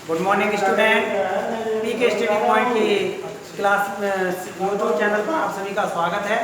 Good morning student, पीके study point की class YouTube channel पर आप सभी का स्वागत है।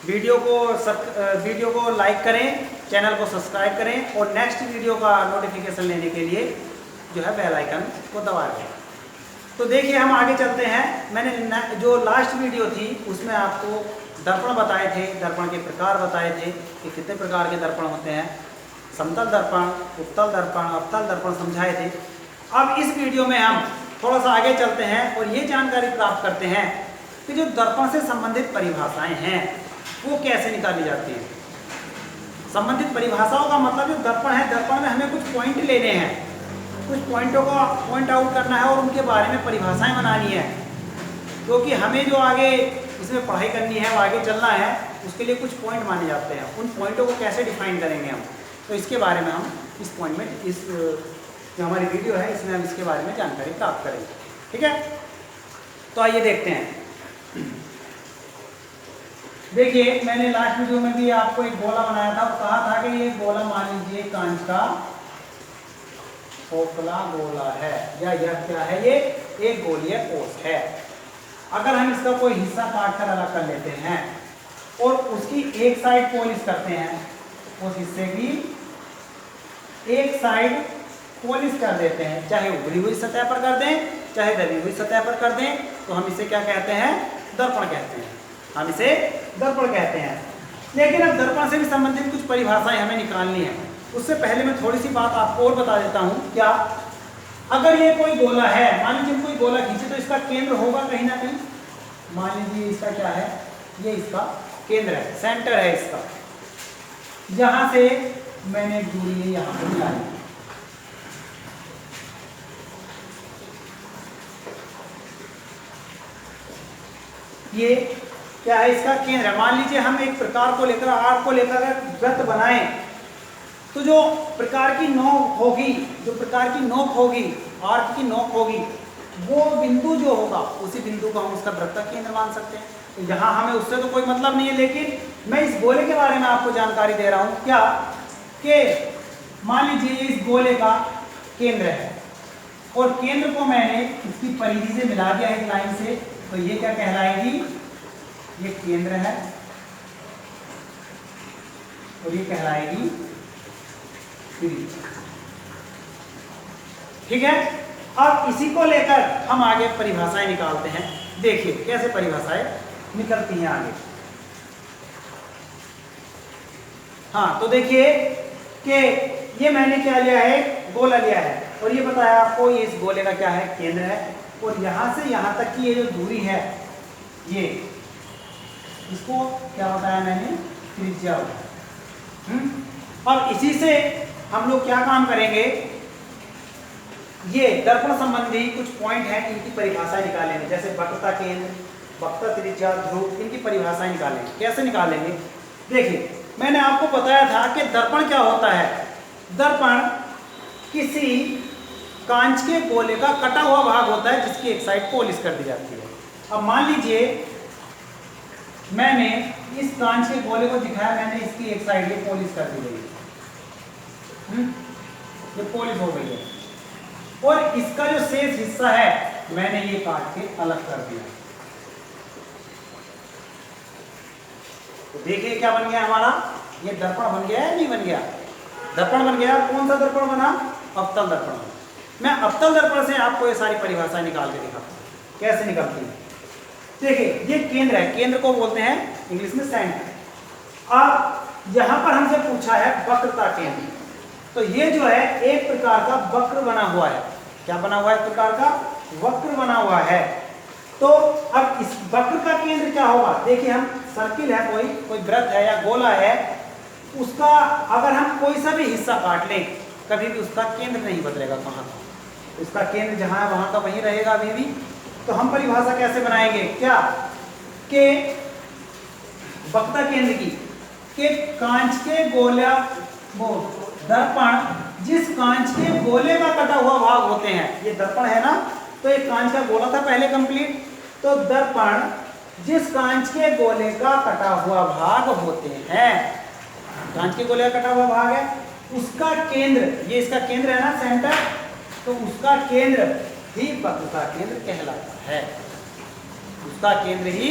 वीडियो को लाइक करें, चैनल को सब्सक्राइब करें और नेक्स्ट वीडियो का नोटिफिकेशन लेने के लिए जो है बेल आइकन को दबा दें। तो देखिए हम आगे चलते हैं। मैंने जो लास्ट वीडियो थी उसमें आपको दर्पण बताए थे, दर्पण के प्रकार बताए थे कि कितने प्रकार के दर्पण होते हैं। समतल दर्पण, उत्तल दर्पण, अवतल दर्पण समझाए थे। अब इस वीडियो में हम थोड़ा सा आगे चलते हैं और ये जानकारी प्राप्त करते हैं कि जो दर्पण से संबंधित परिभाषाएं हैं वो कैसे निकाली जाती हैं। संबंधित परिभाषाओं का मतलब जो दर्पण है, दर्पण में हमें कुछ पॉइंट लेने हैं, कुछ पॉइंटों का पॉइंट आउट करना है और उनके बारे में परिभाषाएं बनानी है, क्योंकि हमें जो आगे इसमें पढ़ाई करनी है, वो आगे चलना है, उसके लिए कुछ पॉइंट माने जाते हैं। उन पॉइंटों को कैसे डिफाइन करेंगे हम, तो इसके बारे में हम इस पॉइंट में, इस जो हमारी वीडियो है इसमें हम इसके बारे में जानकारी प्राप्त करेंगे। ठीक है, तो आइए देखते हैं। देखिए मैंने लास्ट वीडियो में भी आपको एक गोला बनाया था, कहा था कि ये गोला मान लीजिए कांच का खोखला गोला है, या यह क्या है, ये एक गोलीय कोष है। अगर हम इसका कोई हिस्सा काट कर अलग कर लेते हैं और उसकी एक साइड पॉलिश करते हैं, उस हिस्से की एक साइड पॉलिश कर देते हैं, चाहे उभरी हुई सतह पर कर दें, चाहे दबी हुई सतह पर कर दें, तो हम इसे क्या कहते हैं, दर्पण कहते हैं। हम इसे दर्पण कहते हैं। लेकिन अब दर्पण से भी संबंधित कुछ परिभाषाएं हमें निकालनी है। उससे पहले मैं थोड़ी सी बात आपको और बता देता हूं। क्या, अगर ये कोई गोला है, मान लीजिए कोई गोला खींचे तो इसका केंद्र होगा कहीं ना कहीं। मान लीजिए इसका क्या है, ये इसका केंद्र है, सेंटर है इसका। यहां से मैंने एक दूरी यहां पर मिलाई, ये क्या है, इसका केंद्र है। मान लीजिए हम एक प्रकार को लेकर, आर्क को लेकर वृत्त बनाएं, तो जो प्रकार की नोक होगी, जो प्रकार की नोक होगी, आर्क की नोक होगी, वो बिंदु जो होगा उसी बिंदु को हम उसका वृत्त का केंद्र मान सकते हैं। तो यहाँ हमें उससे तो कोई मतलब नहीं है, लेकिन मैं इस गोले के बारे में आपको जानकारी दे रहा हूँ। क्या कि मान लीजिए इस गोले का केंद्र है और केंद्र को मैंने इसकी परिधि से मिला दिया एक लाइन से, तो ये क्या कहलाएगी, ये केंद्र है और ये कहलाएगी परिधि। ठीक है, अब इसी को लेकर हम आगे परिभाषाएं निकालते हैं। देखिए कैसे परिभाषाएं निकलती हैं आगे। हाँ, तो देखिए कि ये मैंने क्या लिया है, गोला लिया है और ये बताया आपको ये इस गोले का क्या है, केंद्र है। और यहां से यहां तक की ये जो दूरी है, ये इसको क्या बताया मैंने, त्रिज्या। और इसी से हम लोग क्या काम करेंगे, ये दर्पण संबंधी कुछ पॉइंट हैं, इनकी परिभाषाएं निकालेंगे। जैसे वक्रता केंद्र, वक्रता त्रिज्या, ध्रुव, इनकी परिभाषाएं निकालेंगे। कैसे निकालेंगे, देखिए मैंने आपको बताया था कि दर्पण क्या होता है। दर्पण किसी कांच के गोले का कटा हुआ भाग होता है जिसकी एक साइड पॉलिश कर दी जाती है। अब मान लीजिए मैंने इस कांच के गोले को दिखाया, मैंने इसकी एक साइड ये पॉलिश कर दी गई, ये पॉलिश हो गई है, और इसका जो शेष हिस्सा है मैंने ये काट के अलग कर दिया। तो देखिए क्या बन गया हमारा, ये दर्पण बन गया है, नहीं बन गया, दर्पण बन गया। कौन सा दर्पण बना, अवतल दर्पण। मैं अवतल दर्पण से आपको ये सारी परिभाषाएं निकाल के दिखाता हूं कैसे निकलती है। देखिए ये केंद्र है, केंद्र को बोलते हैं इंग्लिश में सेंटर। अब यहां पर हमसे पूछा है वक्रता केंद्र, तो ये जो है एक प्रकार का वक्र बना हुआ है। क्या बना हुआ है, एक प्रकार का वक्र बना हुआ है। तो अब इस वक्र का केंद्र क्या होगा, देखिए हम सर्किल है, कोई वृत्त है या गोला है, उसका अगर हम कोई सा भी हिस्सा काट लें, कभी भी उसका केंद्र नहीं बदलेगा। कहाँ का, उसका केंद्र जहां है वहां का वहीं रहेगा अभी भी। तो हम परिभाषा कैसे बनाएंगे, क्या कि वक्रता केंद्र की, कि कांच के गोला, वो दर्पण जिस कांच के गोले का कटा हुआ भाग होते हैं, ये दर्पण है ना, तो एक कांच का गोला था पहले कंप्लीट, तो दर्पण जिस कांच के गोले का कटा हुआ भाग होते हैं, कांच के गोले का कटा हुआ भाग है, उसका केंद्र, ये इसका केंद्र है ना सेंटर, तो उसका केंद्र ही वक्रता केंद्र कहलाता है। उसका केंद्र ही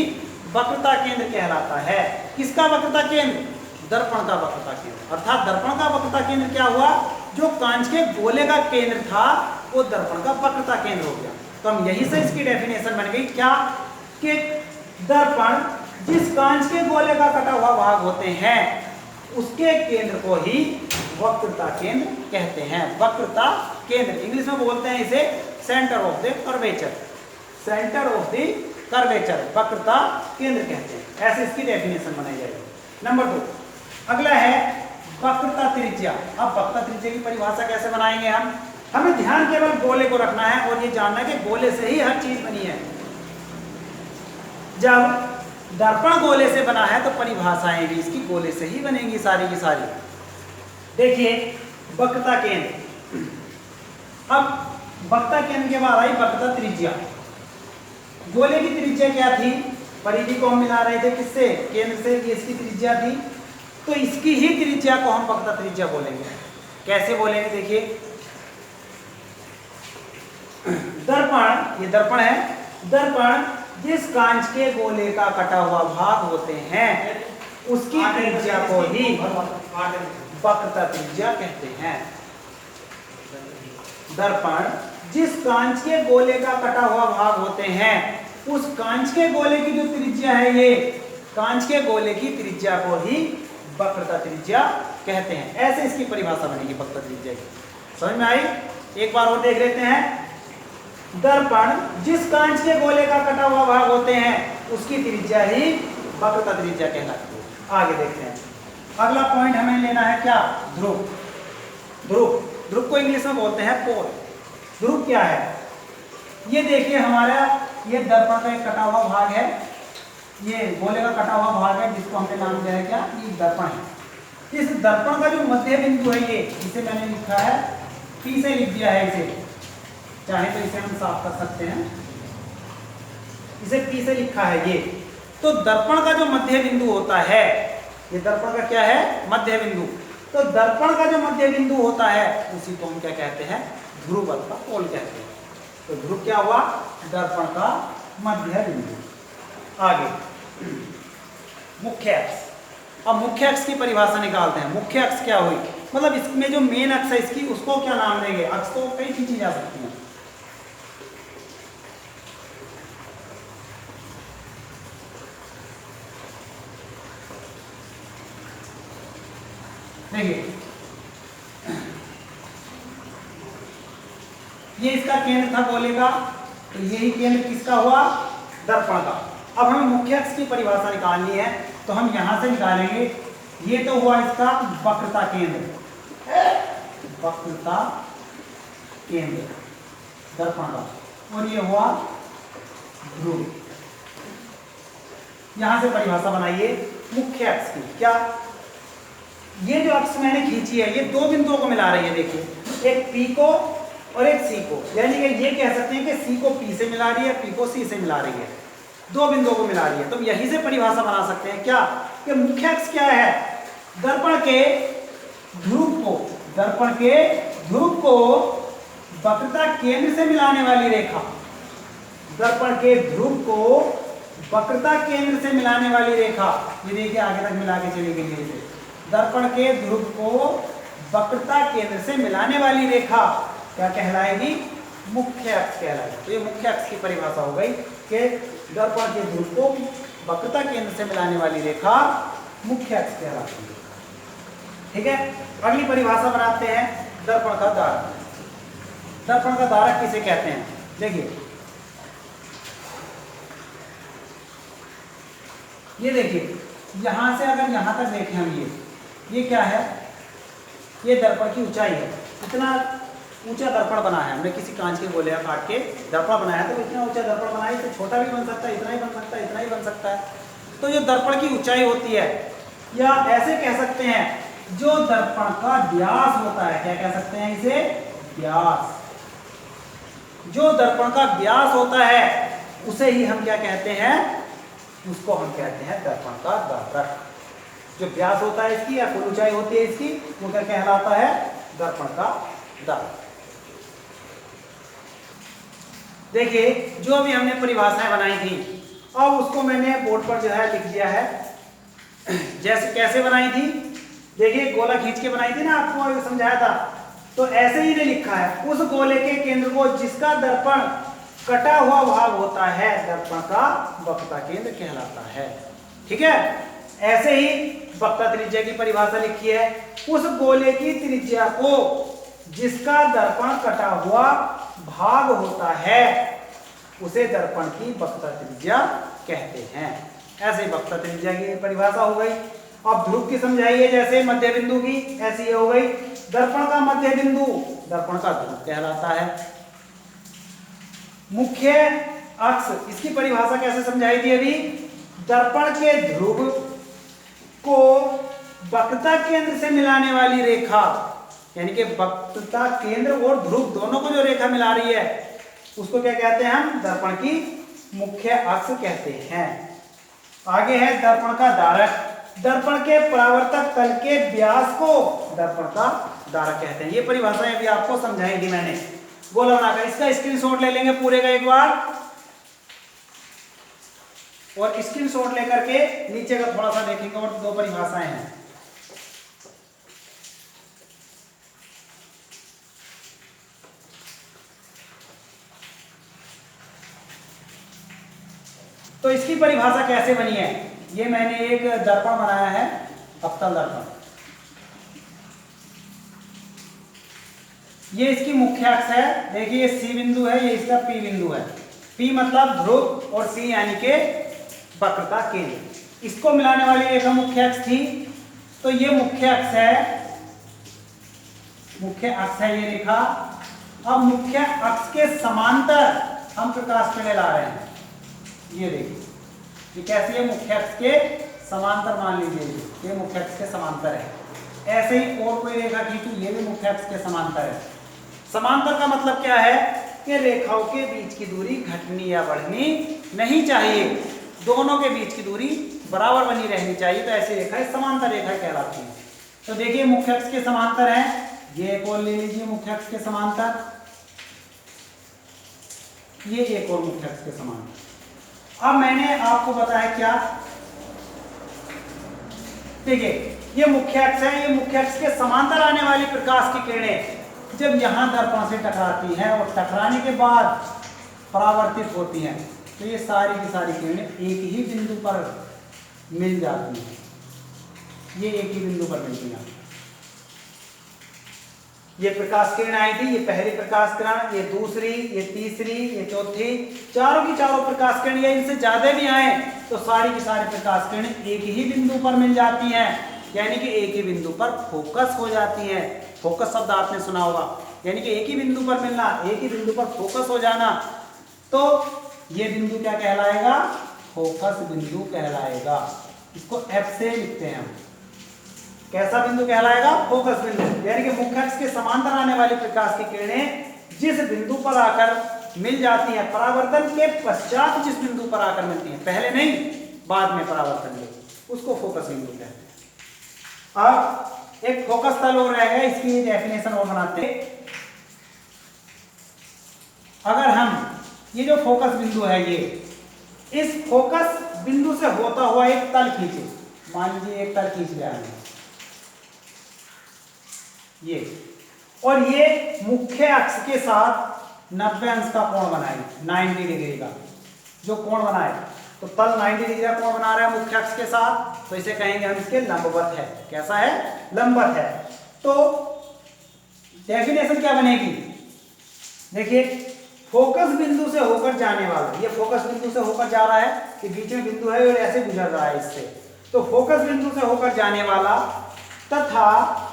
वक्रता केंद्र कहलाता है। किसका वक्रता केंद्र? दर्पण का वक्रता केंद्र। अर्थात दर्पण का वक्रता केंद्र क्या हुआ? जो कांच के गोले का केंद्र था वो दर्पण का वक्रता केंद्र हो गया। तो हम यही से इसकी डेफिनेशन बन गई क्या कि दर्पण जिस कांच के गोले का कटा हुआ भाग होते हैं उसके केंद्र को ही वक्रता केंद्र कहते हैं। वक्रता केंद्र इंग्लिश में बोलते हैं इसे centre of the curvature. Centre of the curvature वक्रता केंद्र कहते हैं। ऐसे इसकी डेफिनेशन बनाई जाएगी। नंबर 2 अगला है वक्रता त्रिज्या। अब वक्रता त्रिज्या की परिभाषा कैसे बनाएंगे हम? हमें ध्यान केवल गोले को रखना है और ये जानना है कि गोले से ही हर चीज बनी है। जब दर्पण गोले से बना है तो परिभाषाएं भी इसकी गोले से ही बनेंगी सारी की सारी। देखिए वक्रता केंद्र। अब वक्रता केंद्र के बाद आई वक्रता त्रिज्या। गोले की त्रिज्या क्या थी? परिधि को हम मिला रहे थे किससे? केंद्र से। ये इसकी त्रिज्या थी, तो इसकी ही त्रिज्या को हम वक्रता त्रिज्या बोलेंगे। कैसे बोलेंगे? देखिए दर्पण, ये दर्पण है। दर्पण जिस कांच के गोले का कटा हुआ भाग होते हैं उसकी त्रिज्या को ही वक्रता त्रिज्या कहते हैं। दर्पण जिस कांच के गोले का कटा हुआ भाग होते हैं उस कांच के गोले की जो त्रिज्या है, ये कांच के गोले की त्रिज्या को ही वक्रता त्रिज्या कहते हैं। ऐसे इसकी परिभाषा बनेगी वक्रता त्रिज्या की। समझ में आई? एक बार और देख लेते हैं। दर्पण जिस कांच के गोले का कटा हुआ भाग होते हैं उसकी त्रिज्या ही वक्रता त्रिज्या कहलाती है। आगे देखते हैं। अगला पॉइंट हमें लेना है क्या? ध्रुव। ध्रुव, ध्रुव को इंग्लिश में बोलते हैं पोल। ध्रुव क्या है? ये देखिए हमारा ये दर्पण का एक कटा हुआ भाग है, ये गोले का कटा हुआ भाग है जिसको हमने नाम दिया है क्या? ये दर्पण है। इस दर्पण का जो मध्य बिंदु है ये, जिसे मैंने लिखा है P से लिख दिया है इसे, चाहे तो इसे हम साफ कर सकते हैं। इसे P से लिखा है ये। तो दर्पण का जो मध्य बिंदु होता है, ये दर्पण का क्या है? मध्य बिंदु। तो दर्पण का जो मध्य बिंदु होता है उसी को हम क्या कहते हैं? ध्रुव अथवा पोल कहते हैं। तो ध्रुव क्या हुआ? दर्पण का मध्य बिंदु। आगे मुख्य अक्ष। अब मुख्य अक्ष की परिभाषा निकालते हैं। मुख्य अक्ष क्या हुई? मतलब इसमें जो मेन अक्ष है इसकी, उसको क्या नाम देंगे? अक्ष तो कई खींची जा सकती है। देखिए ये इसका केंद्र था गोले का, तो यही केंद्र किसका हुआ? दर्पण का। अब हमें मुख्य अक्ष की परिभाषा निकालनी है, तो हम यहां से निकालेंगे। ये तो हुआ इसका वक्रता केंद्र, वक्रता केंद्र दर्पण का, और ये हुआ ध्रुव। यहां से परिभाषा बनाइए मुख्य अक्ष की। क्या? ये जो अक्ष मैंने खींची है ये दो बिंदुओं को मिला रही है। देखिए एक P को और एक C को, यानी कि ये कह सकते हैं कि C को P से मिला रही है, P को C से मिला रही है, दो बिंदुओं को मिला रही है। तो यहीं से परिभाषा बना सकते हैं क्या कि मुख्य अक्ष क्या है? दर्पण के ध्रुव को, दर्पण के ध्रुव को वक्रता केंद्र से मिलाने वाली रेखा, दर्पण के ध्रुव को वक्रता केंद्र से मिलाने वाली रेखा। ये देखिए आगे तक मिला के चली गई है। दर्पण के ध्रुव को वक्रता केंद्र से मिलाने वाली रेखा क्या कहलाएगी? मुख्य अक्ष कहलाएगी। तो ये मुख्य अक्ष की परिभाषा हो गई कि दर्पण के ध्रुव को वक्रता केंद्र से मिलाने वाली रेखा मुख्य अक्ष कहलाती है। ठीक है, अगली परिभाषा बनाते हैं दर्पण का दारक। दर्पण का दारक किसे कहते हैं? देखिए ये देखिए यहां से अगर यहां तक देखें हम, ये क्या है? ये दर्पण की ऊंचाई है। इतना ऊंचा दर्पण बना है हमने, किसी कांच के गोले का काट के दर्पण बनाया, तो इतना ऊंचा दर्पण बनाया, तो छोटा भी बन सकता है, इतना ही बन सकता है, इतना ही बन सकता है। तो जो दर्पण की ऊंचाई होती है, या ऐसे कह सकते हैं जो दर्पण का व्यास होता है, क्या कह सकते हैं इसे? व्यास। जो दर्पण का व्यास होता है उसे ही हम क्या कहते हैं? उसको हम कहते हैं दर्पण का दारक। जो व्यास होता है इसकी या कुल ऊंचाई होती है इसकी, वो क्या कहलाता है, दर्पण का दर। देखिए जो अभी हमने परिभाषाएं बनाई थी, अब उसको मैंने बोर्ड पर जो है लिख दिया है। जैसे कैसे बनाई थी, देखिए गोला खींच के बनाई थी ना, आपको अभी समझाया था, तो ऐसे ही ने लिखा है, उस गोले के केंद्र को जिसका दर्पण कटा हुआ भाग होता है दर्पण का वक्रता केंद्र कहलाता है। ठीक है, ऐसे ही वक्रता त्रिज्या की परिभाषा लिखी है, उस गोले की त्रिज्या को जिसका दर्पण कटा हुआ भाग होता है उसे दर्पण की वक्रता त्रिज्या कहते हैं। ऐसे ही वक्रता त्रिज्या की परिभाषा हो गई। अब ध्रुव की समझाइए, जैसे मध्य बिंदु की, ऐसी ये हो गई। दर्पण का मध्य बिंदु दर्पण का ध्रुव कहलाता है। मुख्य अक्ष, इसकी परिभाषा कैसे समझाई थी अभी, दर्पण के ध्रुव को वक्रता केंद्र से मिलाने वाली रेखा, यानी कि वक्रता केंद्र और ध्रुव दोनों को जो रेखा मिला रही है उसको क्या कहते हैं हम, दर्पण की मुख्य अक्ष कहते हैं। आगे है दर्पण का धारक, दर्पण के परावर्तक तल के व्यास को दर्पण का धारक कहते हैं। ये परिभाषाएं अभी आपको समझाई थी मैंने गोला बनाकर। इसका स्क्रीनशॉट ले लेंगे पूरे का एक बार, और स्क्रीनशॉट लेकर के नीचे का थोड़ा सा देखेंगे, और दो परिभाषाएं हैं। तो इसकी परिभाषा कैसे बनी है, ये मैंने एक दर्पण बनाया है, अवतल दर्पण। ये इसकी मुख्य अक्ष है, देखिए ये सी बिंदु है, ये इसका पी बिंदु है। पी मतलब ध्रुव और सी यानी के वक्रता केंद्र। इसको मिलाने वाली रेखा मुख्य अक्ष थी, तो ये मुख्य अक्ष है, मुख्य अक्ष है ये रेखा। अब मुख्य अक्ष के समांतर हम प्रकाश किरण ला रहे हैं, ये देखिए ये कैसे है, मुख्य अक्ष के समांतर मान लीजिए, ये मुख्य अक्ष के समांतर है। ऐसे ही और कोई रेखा खींचू, ये भी मुख्य अक्ष के समांतर है। समांतर का मतलब क्या है कि रेखाओं के बीच की दूरी घटनी या बढ़नी नहीं चाहिए, दोनों के बीच की दूरी बराबर बनी रहनी चाहिए, तो ऐसी रेखाएं समांतर रेखा कहलाती है। तो देखिए मुख्य अक्ष के समांतर है, ये एक और ले लीजिए मुख्य अक्ष के समांतर, ये एक और मुख्य अक्ष के समांतर। अब मैंने आपको बताया क्या, देखिए ये मुख्य अक्ष है, ये मुख्य अक्ष के समांतर आने वाली प्रकाश की किरणें जब यहां दर्पण से टकराती हैं और टकराने के बाद परावर्तित होती हैं, तो ये सारी की सारी किरणें एक ही बिंदु पर मिल जाती हैं, ये एक ही बिंदु पर मिलती हैं। ये प्रकाश किरण आई थी, ये पहली प्रकाश किरण, ये दूसरी, ये तीसरी, ये चौथी, चारों की चारों प्रकाश किरण, या इनसे ज्यादा भी आए तो सारी की सारी प्रकाश किरण एक ही बिंदु पर मिल जाती हैं, यानी कि एक ही बिंदु पर फोकस हो जाती हैं। फोकस शब्द आपने सुना होगा, यानी कि एक ही बिंदु पर मिलना, एक ही बिंदु पर फोकस हो जाना, तो ये बिंदु क्या कहलाएगा, फोकस बिंदु कहलाएगा। इसको एफ से लिखते हैं हम, कैसा बिंदु कहलाएगा, फोकस बिंदु। यानी कि मुख्य अक्ष के समांतर आने वाली प्रकाश की किरणें जिस बिंदु पर आकर मिल जाती हैं, परावर्तन के पश्चात जिस बिंदु पर आकर मिलती हैं, पहले नहीं बाद में परावर्तन में, उसको फोकस बिंदु कहते हैं। अब एक फोकस तल और रहेगा, इसकी डेफिनेशन और बनाते हैं। अगर हम ये जो फोकस बिंदु है, ये इस फोकस बिंदु से होता हुआ एक तल खींचे, मान लीजिए एक तल खींच लिया है ये, और ये मुख्य अक्ष के साथ 90 अंश का कोण बनाए, 90 डिग्री का जो कोण बनाए, तो तल 90 डिग्री का कोण बना रहा है मुख्य अक्ष के साथ, तो इसे कहेंगे हम इसके लंबवत है। कैसा है, लंबवत है। तो डेफिनेशन क्या बनेगी, देखिए फोकस बिंदु से होकर जाने वाला, ये फोकस बिंदु से होकर जा रहा है, कि बीच में बिंदु है और ऐसे गुजर रहा है इससे, तो फोकस बिंदु से होकर जाने वाला तथा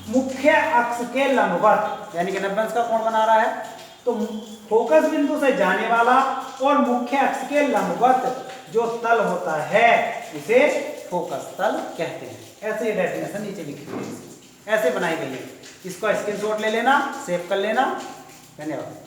मुख्य अक्ष के लंबवत, यानी कि 90 अंश का कोण बना रहा है, तो फोकस बिंदु से जाने वाला और मुख्य अक्ष के लंबवत जो तल होता है उसे फोकस तल कहते हैं। ऐसे डेफिनेशन नीचे लिखी हुई है, ऐसे बनाई गई है। इसको स्क्रीनशॉट ले लेना, सेव कर लेना। धन्यवाद।